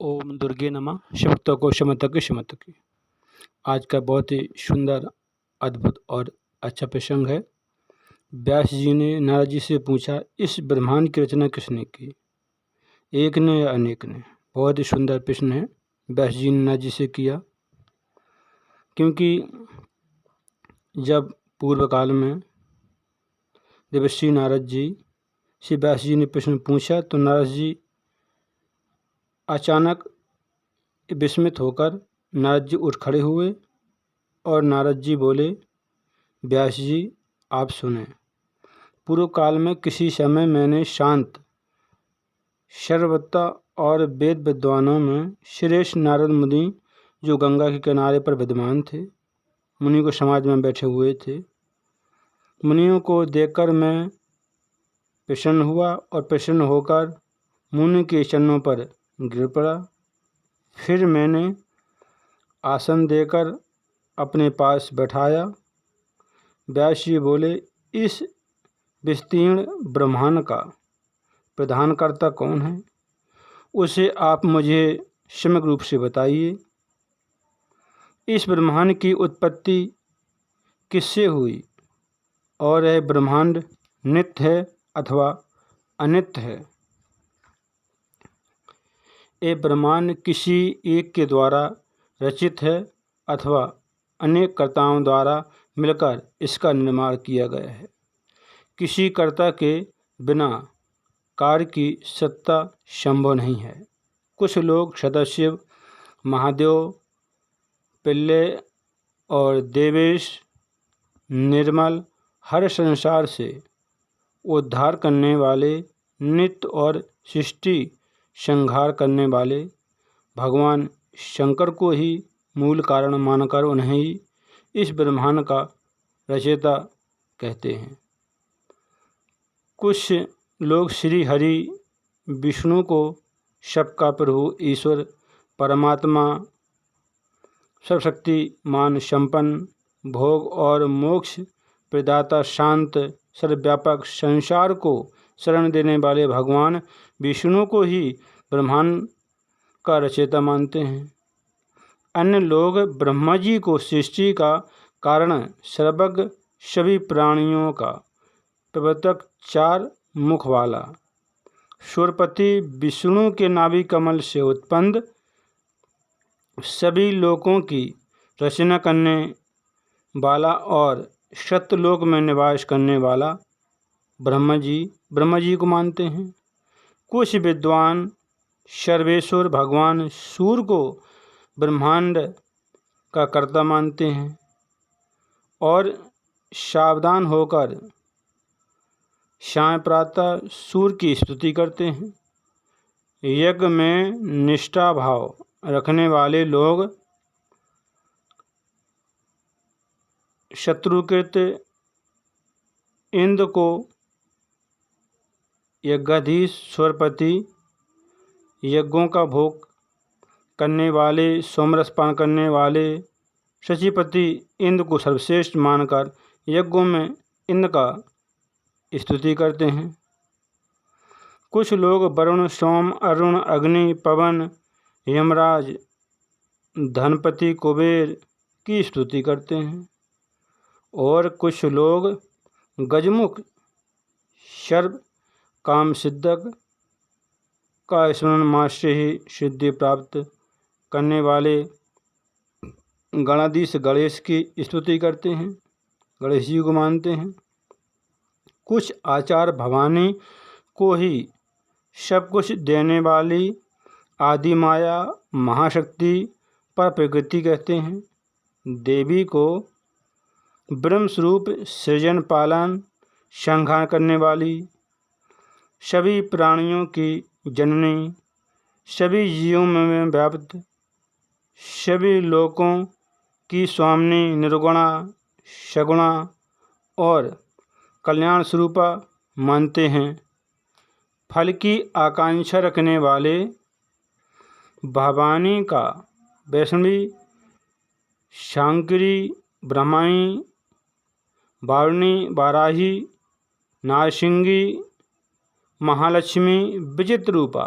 ओम दुर्गे नमः शमत्व को शमत्व की शमत्व की। आज का बहुत ही सुंदर, अद्भुत और अच्छा प्रसंग है। व्यास जी ने नारद जी से पूछा, इस ब्रह्मांड की रचना किसने की, एक ने या अनेक ने। बहुत ही सुंदर प्रश्न है, व्यास जी ने नारद जी से किया। क्योंकि जब पूर्व काल में देवर्षि नारद जी से व्यास जी ने प्रश्न पूछा तो नारद जी अचानक विस्मित होकर नारद जी उठ खड़े हुए और नारद जी बोले, व्यास जी आप सुने। पूर्व काल में किसी समय मैंने शांत सर्वज्ञता और वेद विद्वानों में श्रेष्ठ नारद मुनि जो गंगा के किनारे पर विद्यमान थे, मुनि को समाज में बैठे हुए थे, मुनियों को देखकर मैं प्रसन्न हुआ और प्रसन्न होकर मुनि के चरणों पर गिर पड़ा। फिर मैंने आसन देकर अपने पास बैठाया। व्यास जी बोले, इस विस्तीर्ण ब्रह्मांड का प्रधानकर्ता कौन है, उसे आप मुझे समग्र रूप से बताइए। इस ब्रह्मांड की उत्पत्ति किससे हुई और यह ब्रह्मांड नित्य है अथवा अनित्य है। ये ब्रह्मांड किसी एक के द्वारा रचित है अथवा अनेक कर्ताओं द्वारा मिलकर इसका निर्माण किया गया है। किसी कर्ता के बिना कार्य की सत्ता संभव नहीं है। कुछ लोग सदाशिव, महादेव, पिल्ले और देवेश, निर्मल, हर संसार से उद्धार करने वाले, नित्य और सृष्टि संहार करने वाले भगवान शंकर को ही मूल कारण मानकर उन्हें ही इस ब्रह्मांड का रचयिता कहते हैं। कुछ लोग श्री हरि विष्णु को सबका प्रभु, ईश्वर, परमात्मा, सर्वशक्तिमान, संपन्न, भोग और मोक्ष प्रदाता, शांत, सर्वव्यापक, संसार को शरण देने वाले भगवान विष्णु को ही ब्रह्मांड का रचयिता मानते हैं। अन्य लोग ब्रह्मा जी को सृष्टि का कारण, सर्वज्ञ, सभी प्राणियों का प्रवर्तक, चार मुख वाला, सूर्यपति विष्णु के नाभि कमल से उत्पन्न, सभी लोकों की रचना करने वाला और सत्यलोक में निवास करने वाला ब्रह्मा जी को मानते हैं। कुछ विद्वान सर्वेश्वर भगवान सूर्य को ब्रह्मांड का कर्ता मानते हैं और सावधान होकर साय प्रातः सूर्य की स्तुति करते हैं। यज्ञ में निष्ठा भाव रखने वाले लोग शत्रुकृत इंद्र को यज्ञाधीश, सूर्यपति, यज्ञों का भोग करने वाले, सोमरस पान करने वाले शचीपति इंद्र को सर्वश्रेष्ठ मानकर यज्ञों में इंद्र का स्तुति करते हैं। कुछ लोग वरुण, सोम, अरुण, अग्नि, पवन, यमराज, धनपति, कुबेर की स्तुति करते हैं और कुछ लोग गजमुख, सर्व काम सिद्धक का स्मरण मात्र से ही सिद्धि प्राप्त करने वाले गणाधीश गणेश की स्तुति करते हैं, गणेश जी को मानते हैं। कुछ आचार्य भवानी को ही सब कुछ देने वाली आदि माया, महाशक्ति, पर प्रकृति कहते हैं। देवी को ब्रह्म स्वरूप, सृजन, पालन, संहार करने वाली, सभी प्राणियों की जननी, सभी जीवों में व्याप्त, सभी लोकों की स्वामिनी, निर्गुणा, सगुणा और कल्याण स्वरूपा मानते हैं। फल की आकांक्षा रखने वाले भवानी का वैष्णवी, शांकरी, ब्रह्माणी, वारुणी, वाराही, नारसिंगी, महालक्ष्मी, विचित्र रूपा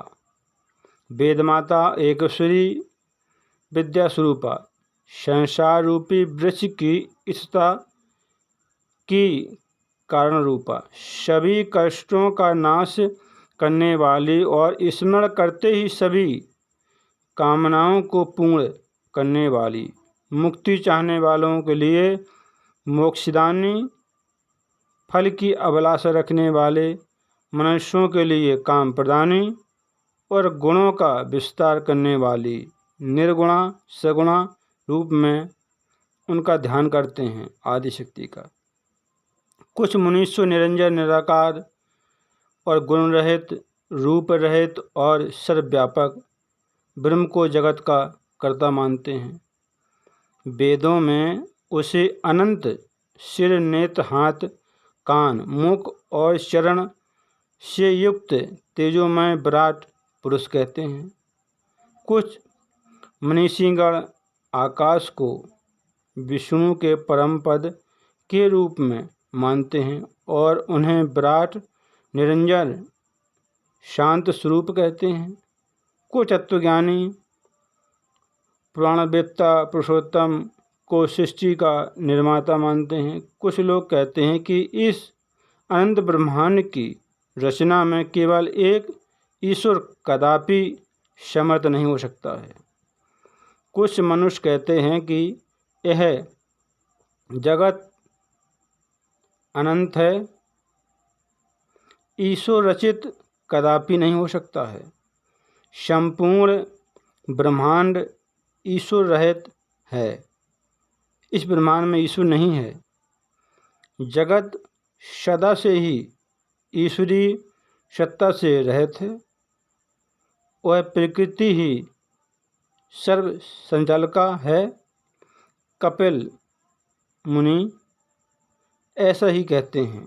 वेदमाता एकेश्वरी विद्या स्वरूपा संसार रूपी वृक्ष की स्थिरता की कारण रूपा सभी कष्टों का नाश करने वाली और स्मरण करते ही सभी कामनाओं को पूर्ण करने वाली मुक्ति चाहने वालों के लिए मोक्षदानी फल की अभिलाषा रखने वाले मनुष्यों के लिए काम प्रदानी और गुणों का विस्तार करने वाली निर्गुणा सगुणा रूप में उनका ध्यान करते हैं आदिशक्ति का। कुछ मनुष्य निरंजन निराकार और गुण रहित रूप रहित और सर्वव्यापक ब्रह्म को जगत का कर्ता मानते हैं। वेदों में उसे अनंत सिर नेत्र हाथ कान मुख और चरण से युक्त तेजोमय विराट पुरुष कहते हैं। कुछ मनीषीगण आकाश को विष्णु के परम पद के रूप में मानते हैं और उन्हें विराट निरंजन शांत स्वरूप कहते हैं। कुछ तत्वज्ञानी पुराणवेत्ता पुरुषोत्तम को सृष्टि का निर्माता मानते हैं। कुछ लोग कहते हैं कि इस अनंत ब्रह्मांड की रचना में केवल एक ईश्वर कदापि समर्थ नहीं हो सकता है। कुछ मनुष्य कहते हैं कि यह जगत अनंत है, ईश्वर रचित कदापि नहीं हो सकता है। संपूर्ण ब्रह्मांड ईश्वर रहित है, इस ब्रह्मांड में ईश्वर नहीं है। जगत सदा से ही ईश्वरीय सत्ता से रहित है। वह प्रकृति ही सर्व संचालका है। कपिल मुनि ऐसा ही कहते हैं।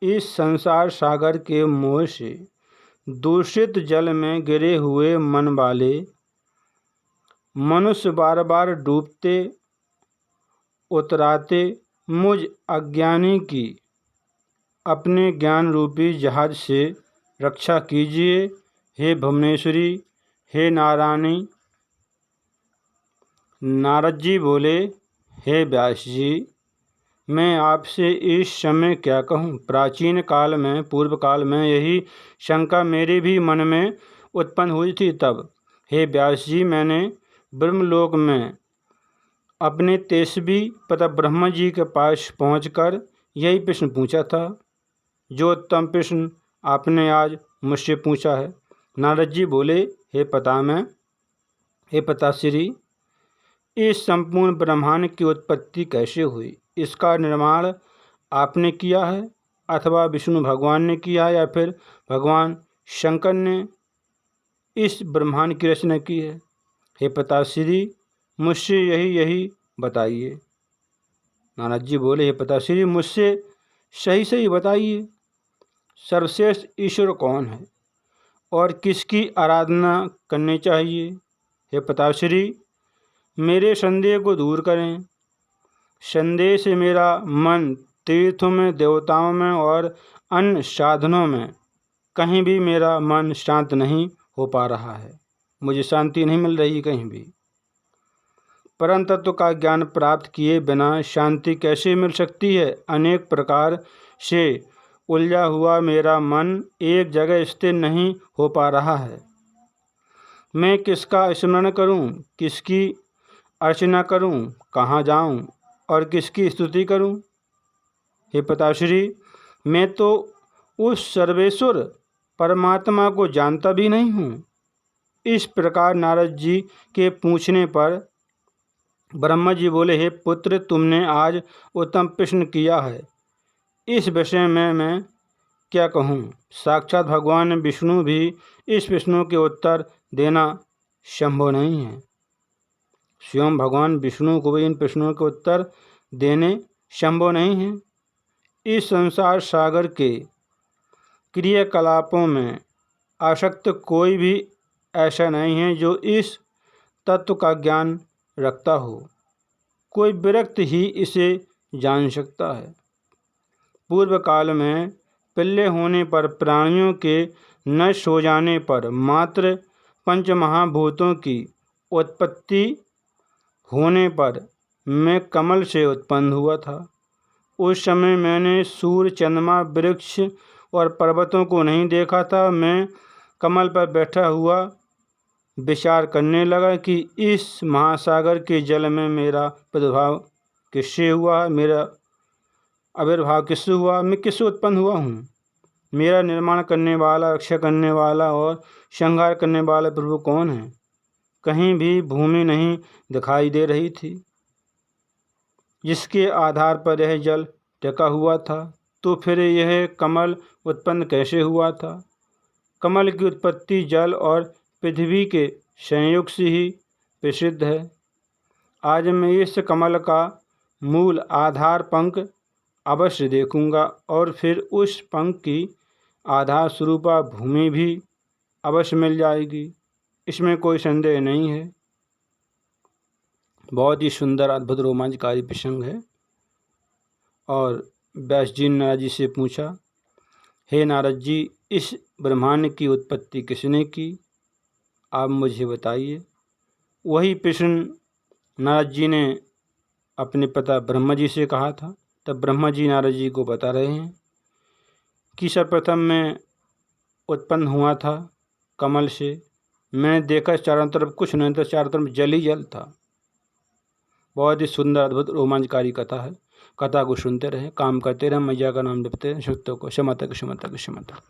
इस संसार सागर के मोह से दूषित जल में गिरे हुए मन वाले मनुष्य बार बार डूबते उतराते मुझ अज्ञानी की अपने ज्ञान रूपी जहाज से रक्षा कीजिए। हे भुवनेश्वरी, हे नारायणी। नारद जी बोले, हे व्यास जी, मैं आपसे इस समय क्या कहूँ। प्राचीन काल में पूर्व काल में यही शंका मेरे भी मन में उत्पन्न हुई थी। तब हे व्यास जी, मैंने ब्रह्मलोक में अपने तेजस्वी पिता ब्रह्मा जी के पास पहुंचकर यही प्रश्न पूछा था, जो उत्तम प्रश्न आपने आज मुझसे पूछा है। नारद जी बोले, हे पिताश्री, इस संपूर्ण ब्रह्मांड की उत्पत्ति कैसे हुई? इसका निर्माण आपने किया है अथवा विष्णु भगवान ने किया है या फिर भगवान शंकर ने इस ब्रह्मांड की रचना की है? हे पिताश्री, मुझसे यही बताइए। नारद जी बोले, हे पिताश्री, मुझसे सही बताइए, सर्वश्रेष्ठ ईश्वर कौन है और किसकी आराधना करनी चाहिए? हे पिताश्री, मेरे संदेह को दूर करें। संदेह से मेरा मन तीर्थों में, देवताओं में और अन्य साधनों में कहीं भी मेरा मन शांत नहीं हो पा रहा है। मुझे शांति नहीं मिल रही कहीं भी। परम तत्व का ज्ञान प्राप्त किए बिना शांति कैसे मिल सकती है? अनेक प्रकार से उलझा हुआ मेरा मन एक जगह स्थिर नहीं हो पा रहा है। मैं किसका स्मरण करूं, किसकी अर्चना करूं, कहाँ जाऊं और किसकी स्तुति करूं? हे पिताश्री, मैं तो उस सर्वेश्वर परमात्मा को जानता भी नहीं हूँ। इस प्रकार नारद जी के पूछने पर ब्रह्मा जी बोले, हे पुत्र, तुमने आज उत्तम प्रश्न किया है। इस विषय में मैं क्या कहूँ? साक्षात भगवान विष्णु भी इस प्रश्नों के उत्तर देना संभव नहीं है। स्वयं भगवान विष्णु को भी इन प्रश्नों के उत्तर देने संभव नहीं है। इस संसार सागर के क्रियाकलापों में आसक्त कोई भी ऐसा नहीं है जो इस तत्व का ज्ञान रखता हो। कोई विरक्त ही इसे जान सकता है। पूर्व काल में प्रलय होने पर प्राणियों के नष्ट हो जाने पर मात्र पंच महाभूतों की उत्पत्ति होने पर मैं कमल से उत्पन्न हुआ था। उस समय मैंने सूर्य, चंद्रमा, वृक्ष और पर्वतों को नहीं देखा था। मैं कमल पर बैठा हुआ विचार करने लगा कि इस महासागर के जल में मेरा प्रादुर्भाव किससे हुआ, मेरा आविर्भाव किससे हुआ, मैं किससे उत्पन्न हुआ हूँ। मेरा निर्माण करने वाला, रक्षा करने वाला और संहार करने वाला प्रभु कौन है। कहीं भी भूमि नहीं दिखाई दे रही थी जिसके आधार पर यह जल टिका हुआ था। तो फिर यह कमल उत्पन्न कैसे हुआ था। कमल की उत्पत्ति जल और पृथ्वी के संयोग से ही प्रसिद्ध है। आज मैं इस कमल का मूल आधार पंख अवश्य देखूंगा और फिर उस पंख की आधार स्वरूपा भूमि भी अवश्य मिल जाएगी, इसमें कोई संदेह नहीं है। बहुत ही सुंदर, अद्भुत, रोमांचकारी प्रसंग है। और व्यास जी ने नारद जी से पूछा, हे नारद जी, इस ब्रह्मांड की उत्पत्ति किसने की, आप मुझे बताइए। वही प्रश्न नारद जी ने अपने पिता ब्रह्मा जी से कहा था। तब ब्रह्मा जी नारद जी को बता रहे हैं कि सर्वप्रथम मैं उत्पन्न हुआ था कमल से। मैंने देखा चारों तरफ कुछ नहीं था, चारों तरफ जल ही जल था। बहुत ही सुंदर, अद्भुत, रोमांचकारी कथा है। कथा को सुनते रहें, काम करते रहें, मैया का नाम जपते रहें, सत्य को क्षमता।